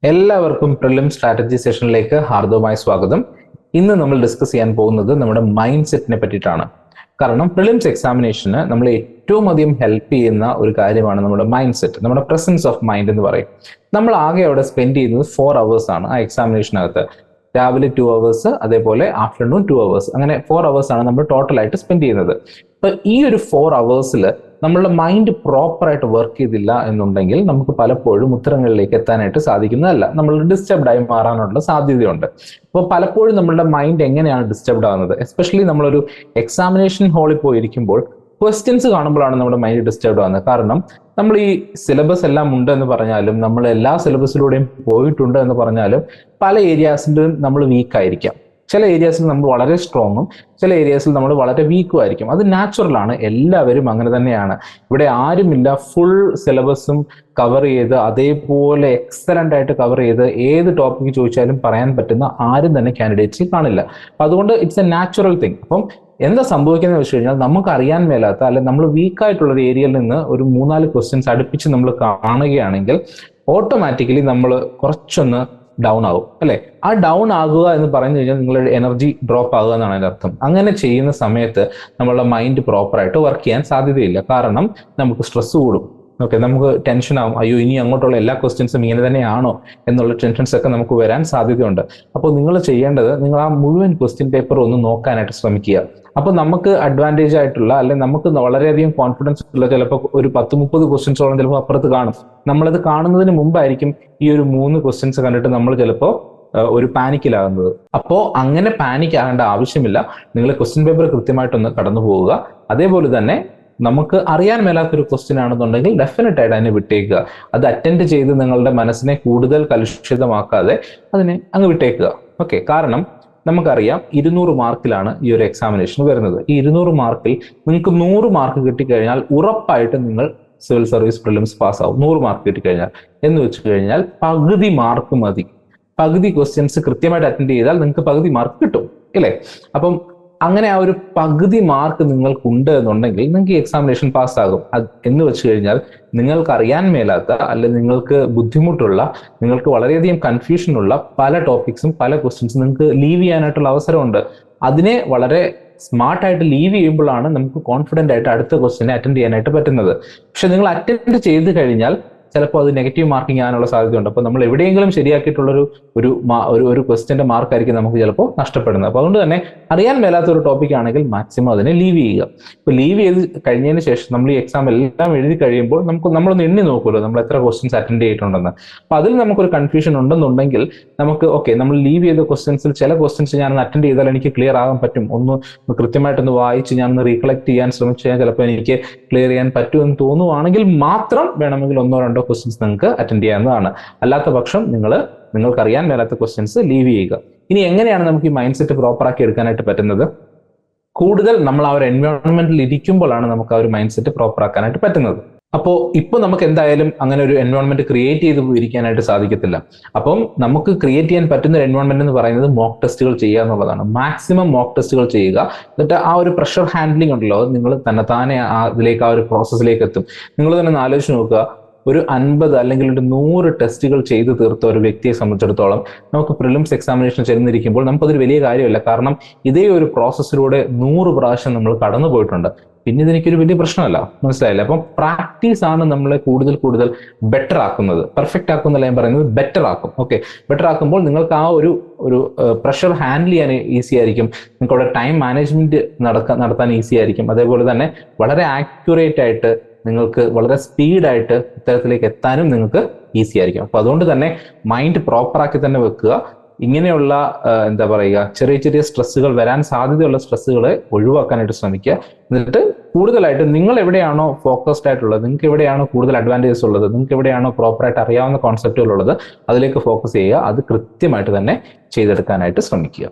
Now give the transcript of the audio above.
എല്ലാവർക്കും prelim strategy സെഷനിലേക്ക് ഹാർദവമായ സ്വാഗതം. ഇന്ന് നമ്മൾ ഡിസ്കസ് ചെയ്യാൻ പോകുന്നത് നമ്മുടെ മൈൻഡ് സെറ്റിനെ പറ്റിയിട്ടാണ്. കാരണം പ്രിലിംസ് എക്സാമിനേഷന് നമ്മളെ ഏറ്റവും അധികം ഹെൽപ്പ് ചെയ്യുന്ന ഒരു കാര്യമാണ് നമ്മുടെ മൈൻഡ് സെറ്റ്, നമ്മുടെ പ്രസൻസ് ഓഫ് മൈൻഡ് എന്ന് പറയും. നമ്മൾ ആകെ അവിടെ സ്പെൻഡ് ചെയ്യുന്നത് 4 hours ആണ് ആ എക്സാമിനേഷനകത്ത്. രാവിലെ 2 hours, അതേപോലെ ആഫ്റ്റർനൂൺ 2 hours, അങ്ങനെ 4 hours ആണ് നമ്മൾ ടോട്ടലായിട്ട് സ്പെൻഡ് ചെയ്യുന്നത്. അപ്പൊ ഈ ഒരു 4 hours നമ്മളുടെ മൈൻഡ് പ്രോപ്പറായിട്ട് വർക്ക് ചെയ്തില്ല എന്നുണ്ടെങ്കിൽ നമുക്ക് പലപ്പോഴും ഉത്തരങ്ങളിലേക്ക് എത്താനായിട്ട് സാധിക്കുന്നതല്ല. നമ്മൾ ഡിസ്റ്റർബ്ഡ് ആയി മാറാനുള്ള സാധ്യതയുണ്ട്. അപ്പോൾ പലപ്പോഴും നമ്മളുടെ മൈൻഡ് എങ്ങനെയാണ് ഡിസ്റ്റർബ്ഡ് ആവുന്നത്? എസ്പെഷ്യലി നമ്മളൊരു എക്സാമിനേഷൻ ഹാളിൽ പോയിരിക്കുമ്പോൾ ക്വസ്റ്റ്യൻസ് കാണുമ്പോഴാണ് നമ്മുടെ മൈൻഡ് ഡിസ്റ്റർബ്ഡ് ആവുന്നത്. കാരണം നമ്മൾ ഈ സിലബസ് എല്ലാം ഉണ്ട് എന്ന് പറഞ്ഞാലും, നമ്മൾ എല്ലാ സിലബസിലൂടെയും പോയിട്ടുണ്ട് എന്ന് പറഞ്ഞാലും, പല ഏരിയാസിലും നമ്മൾ വീക്കായിരിക്കാം. ചില ഏരിയാസിൽ നമ്മൾ വളരെ സ്ട്രോങ്ങും ചില ഏരിയാസിൽ നമ്മൾ വളരെ വീക്കും ആയിരിക്കും. അത് നാച്ചുറലാണ്, എല്ലാവരും അങ്ങനെ തന്നെയാണ്. ഇവിടെ ആരുമില്ല ഫുൾ സിലബസും കവർ ചെയ്ത് അതേപോലെ എക്സലന്റ് ആയിട്ട് കവർ ചെയ്ത് ഏത് ടോപ്പിക്ക് ചോദിച്ചാലും പറയാൻ പറ്റുന്ന ആരും തന്നെ കാൻഡിഡേറ്റ്സിൽ കാണില്ല. അതുകൊണ്ട് ഇറ്റ്സ് എ നാച്ചുറൽ തിങ്. അപ്പം എന്താ സംഭവിക്കുന്നത് വെച്ച് കഴിഞ്ഞാൽ, നമുക്ക് അറിയാൻ മേലാത്ത അല്ലെങ്കിൽ നമ്മൾ വീക്കായിട്ടുള്ള ഒരു ഏരിയയിൽ നിന്ന് ഒരു 3-4 ക്വസ്റ്റ്യൻസ് അടുപ്പിച്ച് നമ്മൾ കാണുകയാണെങ്കിൽ ഓട്ടോമാറ്റിക്കലി നമ്മൾ കുറച്ചൊന്ന് ഡൗൺ ആകും, അല്ലെ? ആ ഡൗൺ ആകുക എന്ന് പറഞ്ഞു കഴിഞ്ഞാൽ നിങ്ങളുടെ എനർജി ഡ്രോപ്പ് ആകുക എന്നാണ് അതിന്റെ അർത്ഥം. അങ്ങനെ ചെയ്യുന്ന സമയത്ത് നമ്മളുടെ മൈൻഡ് പ്രോപ്പറായിട്ട് വർക്ക് ചെയ്യാൻ സാധ്യതയില്ല. കാരണം നമുക്ക് സ്ട്രെസ് കൂടും. ഓക്കെ, നമുക്ക് ടെൻഷൻ ആവും. അയ്യോ, ഇനി അങ്ങോട്ടുള്ള എല്ലാ ക്വസ്റ്റ്യൻസും ഇങ്ങനെ തന്നെയാണോ എന്നുള്ള ടെൻഷൻസ് ഒക്കെ നമുക്ക് വരാൻ സാധ്യതയുണ്ട്. അപ്പോൾ നിങ്ങൾ ചെയ്യേണ്ടത്, നിങ്ങൾ ആ മുഴുവൻ ക്വസ്റ്റ്യൻ പേപ്പർ ഒന്ന് നോക്കാനായിട്ട് ശ്രമിക്കുക. അപ്പൊ നമുക്ക് അഡ്വാൻറ്റേജ് ആയിട്ടുള്ള, അല്ലെങ്കിൽ നമുക്ക് വളരെയധികം കോൺഫിഡൻസ് ഉള്ള ചിലപ്പോൾ ഒരു 10-30 ക്വസ്റ്റ്യൻസോളം ചിലപ്പോൾ അപ്പുറത്ത് കാണും. നമ്മളത് കാണുന്നതിന് മുമ്പായിരിക്കും ഈ ഒരു 3 ക്വസ്റ്റ്യൻസ് കണ്ടിട്ട് നമ്മൾ ചിലപ്പോൾ ഒരു പാനിക്കിലാകുന്നത്. അപ്പോൾ അങ്ങനെ പാനിക് ആകേണ്ട ആവശ്യമില്ല. നിങ്ങൾ ക്വസ്റ്റ്യൻ പേപ്പർ കൃത്യമായിട്ടൊന്ന് കടന്നു പോവുക. അതേപോലെ തന്നെ നമുക്ക് അറിയാൻ മേലാത്തൊരു ക്വസ്റ്റ്യൻ ആണെന്നുണ്ടെങ്കിൽ ഡെഫിനറ്റ് ആയിട്ട് അതിനെ വിട്ടേക്കുക. അത് അറ്റൻഡ് ചെയ്ത് നിങ്ങളുടെ മനസ്സിനെ കൂടുതൽ കലുഷിതമാക്കാതെ അതിനെ അങ്ങ് വിട്ടേക്കുക. ഓക്കെ, കാരണം നമുക്കറിയാം 200 മാർക്കിലാണ് ഈ ഒരു എക്സാമിനേഷൻ വരുന്നത്. ഈ 200 മാർക്കിൽ നിങ്ങൾക്ക് 100 മാർക്ക് കിട്ടിക്കഴിഞ്ഞാൽ ഉറപ്പായിട്ടും നിങ്ങൾ സിവിൽ സർവീസ് പ്രിലിംസ് പാസ്സാവും. 100 മാർക്ക് കിട്ടിക്കഴിഞ്ഞാൽ എന്ന് വെച്ച് കഴിഞ്ഞാൽ പകുതി മാർക്ക് മതി. പകുതി ക്വസ്റ്റ്യൻസ് കൃത്യമായിട്ട് അറ്റൻഡ് ചെയ്താൽ നിങ്ങൾക്ക് പകുതി മാർക്ക് കിട്ടും, ഇല്ലേ? അപ്പം അങ്ങനെ ആ ഒരു പകുതി മാർക്ക് നിങ്ങൾക്കുണ്ട് എന്നുണ്ടെങ്കിൽ നിങ്ങൾക്ക് ഈ എക്സാമിനേഷൻ പാസ്സാകും. എന്ന് വെച്ച് കഴിഞ്ഞാൽ നിങ്ങൾക്ക് അറിയാൻ മേലാത്ത, അല്ലെങ്കിൽ നിങ്ങൾക്ക് ബുദ്ധിമുട്ടുള്ള, നിങ്ങൾക്ക് വളരെയധികം കൺഫ്യൂഷനുള്ള പല ടോപ്പിക്സും പല ക്വസ്റ്റ്യൻസും നിങ്ങൾക്ക് ലീവ് ചെയ്യാനായിട്ടുള്ള അവസരമുണ്ട്. അതിനെ വളരെ സ്മാർട്ടായിട്ട് ലീവ് ചെയ്യുമ്പോഴാണ് നമുക്ക് കോൺഫിഡന്റ് ആയിട്ട് അടുത്ത ക്വസ്റ്റ്യനെ അറ്റൻഡ് ചെയ്യാനായിട്ട് പറ്റുന്നത്. പക്ഷെ നിങ്ങൾ അറ്റൻഡ് ചെയ്ത് കഴിഞ്ഞാൽ ചിലപ്പോൾ അത് നെഗറ്റീവ് മാർക്കിംഗ് ആകാനുള്ള സാധ്യതയുണ്ട്. അപ്പോൾ നമ്മൾ എവിടെയെങ്കിലും ശരിയാക്കിയിട്ടുള്ളൊരു ഒരു ക്വസ്റ്റ്യന്റെ മാർക്കായിരിക്കും നമുക്ക് ചിലപ്പോൾ നഷ്ടപ്പെടുന്നത്. അപ്പോൾ അതുകൊണ്ട് തന്നെ അറിയാൻ മേലാത്ത ഒരു ടോപ്പിക് ആണെങ്കിൽ മാക്സിമം അതിനെ ലീവ് ചെയ്യുക. ഇപ്പോൾ ലീവ് ചെയ്ത് കഴിഞ്ഞതിന് ശേഷം നമ്മൾ ഈ എക്സാം എല്ലാം എഴുതി കഴിയുമ്പോൾ നമ്മളൊന്ന് എണ്ണി നോക്കുമല്ലോ നമ്മൾ എത്ര ക്വസ്റ്റ്യൻസ് അറ്റൻഡ് ചെയ്തിട്ടുണ്ടെന്ന്. അപ്പോൾ അതിൽ നമുക്കൊരു കൺഫ്യൂഷൻ ഉണ്ടെന്നുണ്ടെങ്കിൽ നമുക്ക് ഓക്കെ, നമ്മൾ ലീവ് ചെയ്ത ക്വസ്റ്റ്യൻസിൽ ചില ക്വസ്റ്റ്യൻസ് ഞാനൊന്ന് അറ്റൻഡ് ചെയ്താൽ എനിക്ക് ക്ലിയർ ആകാൻ പറ്റും, ഒന്ന് കൃത്യമായിട്ടൊന്ന് വായിച്ച് ഞാനൊന്ന് റീകളക്ട് ചെയ്യാൻ ശ്രമിച്ചു കഴിഞ്ഞാൽ ചിലപ്പോൾ എനിക്ക് ക്ലിയർ ചെയ്യാൻ പറ്റുമെന്ന് തോന്നുവാണെങ്കിൽ മാത്രം വേണമെങ്കിൽ 1-2 ക്വസ്റ്റ്യൻസ് നിങ്ങൾക്ക് അറ്റൻഡ് ചെയ്യാവുന്നതാണ്. അല്ലാത്ത പക്ഷം നിങ്ങൾക്കറിയാൻ മേലാത്ത ക്വസ്റ്റ്യൻസ് ലീവ് ചെയ്യുക. ഇനി എങ്ങനെയാണ് നമുക്ക് ഈ മൈൻഡ് സെറ്റ് പ്രോപ്പറാക്കി എടുക്കാനായിട്ട് പറ്റുന്നത്? കൂടുതൽ നമ്മൾ ആ ഒരു എൻവയോൺമെന്റിൽ ഇരിക്കുമ്പോഴാണ് നമുക്ക് ആ ഒരു മൈൻഡ് സെറ്റ് പ്രോപ്പർ ആക്കാനായിട്ട് പറ്റുന്നത്. അപ്പോൾ ഇപ്പൊ നമുക്ക് എന്തായാലും അങ്ങനെ ഒരു എൻവയോൺമെന്റ് ക്രിയേറ്റ് ചെയ്ത് ഇരിക്കാനായിട്ട് സാധിക്കത്തില്ല. അപ്പം നമുക്ക് ക്രിയേറ്റ് ചെയ്യാൻ പറ്റുന്ന ഒരു എൻവയോൺമെന്റ് എന്ന് പറയുന്നത് മോക്ക് ടെസ്റ്റുകൾ ചെയ്യുക എന്നുള്ളതാണ്. മാക്സിമം മോക്ക് ടെസ്റ്റുകൾ ചെയ്യുക. എന്നിട്ട് ആ ഒരു പ്രഷർ ഹാൻഡ്ലിംഗ് ഉണ്ടല്ലോ, നിങ്ങൾ തന്നെത്താനെ അതിലേക്ക്, ആ ഒരു പ്രോസസ്സിലേക്ക് എത്തും. നിങ്ങൾ തന്നെ ആലോചിച്ച് നോക്കുക, ഒരു 50 അല്ലെങ്കിൽ ഒരു 100 ടെസ്റ്റുകൾ ചെയ്ത് തീർത്ത ഒരു വ്യക്തിയെ സംബന്ധിച്ചിടത്തോളം നമുക്ക് പ്രിലിംസ് എക്സാമിനേഷൻ ചെന്നിരിക്കുമ്പോൾ നമുക്കതൊരു വലിയ കാര്യമല്ല. കാരണം ഇതേ ഒരു പ്രോസസ്സിലൂടെ 100 പ്രാവശ്യം നമ്മൾ കടന്നു പോയിട്ടുണ്ട്. പിന്നെ ഇതെനിക്കൊരു വലിയ പ്രശ്നമല്ല, മനസ്സിലായില്ല? അപ്പം പ്രാക്ടീസ് ആണ് നമ്മളെ കൂടുതൽ ബെറ്റർ ആക്കുന്നത്. പെർഫെക്റ്റ് ആക്കുന്നല്ല ഞാൻ പറയുന്നത്, ബെറ്റർ ആക്കും. ഓക്കെ, ബെറ്റർ ആക്കുമ്പോൾ നിങ്ങൾക്ക് ആ ഒരു പ്രഷർ ഹാൻഡിൽ ചെയ്യാൻ ഈസി ആയിരിക്കും. നിങ്ങൾക്ക് അവിടെ ടൈം മാനേജ്മെന്റ് നടത്താൻ ഈസി ആയിരിക്കും. അതേപോലെ തന്നെ വളരെ ആക്യുറേറ്റ് ആയിട്ട്, നിങ്ങൾക്ക് വളരെ സ്പീഡായിട്ട് ഇത്തരത്തിലേക്ക് എത്താനും നിങ്ങൾക്ക് ഈസി ആയിരിക്കും. അപ്പൊ അതുകൊണ്ട് തന്നെ മൈൻഡ് പ്രോപ്പറാക്കി തന്നെ വെക്കുക. ഇങ്ങനെയുള്ള എന്താ പറയുക, ചെറിയ സ്ട്രെസ്സുകൾ വരാൻ സാധ്യതയുള്ള സ്ട്രെസ്സുകളെ ഒഴിവാക്കാനായിട്ട് ശ്രമിക്കുക. എന്നിട്ട് കൂടുതലായിട്ട് നിങ്ങൾ എവിടെയാണോ ഫോക്കസ്ഡ് ആയിട്ടുള്ളത്, നിങ്ങൾക്ക് എവിടെയാണോ കൂടുതൽ അഡ്വാൻറ്റേജസ് ഉള്ളത്, നിങ്ങൾക്ക് എവിടെയാണോ പ്രോപ്പറായിട്ട് അറിയാവുന്ന കോൺസെപ്റ്റുകൾ ഉള്ളത്, അതിലേക്ക് ഫോക്കസ് ചെയ്യുക. അത് കൃത്യമായിട്ട് തന്നെ ചെയ്തെടുക്കാനായിട്ട് ശ്രമിക്കുക.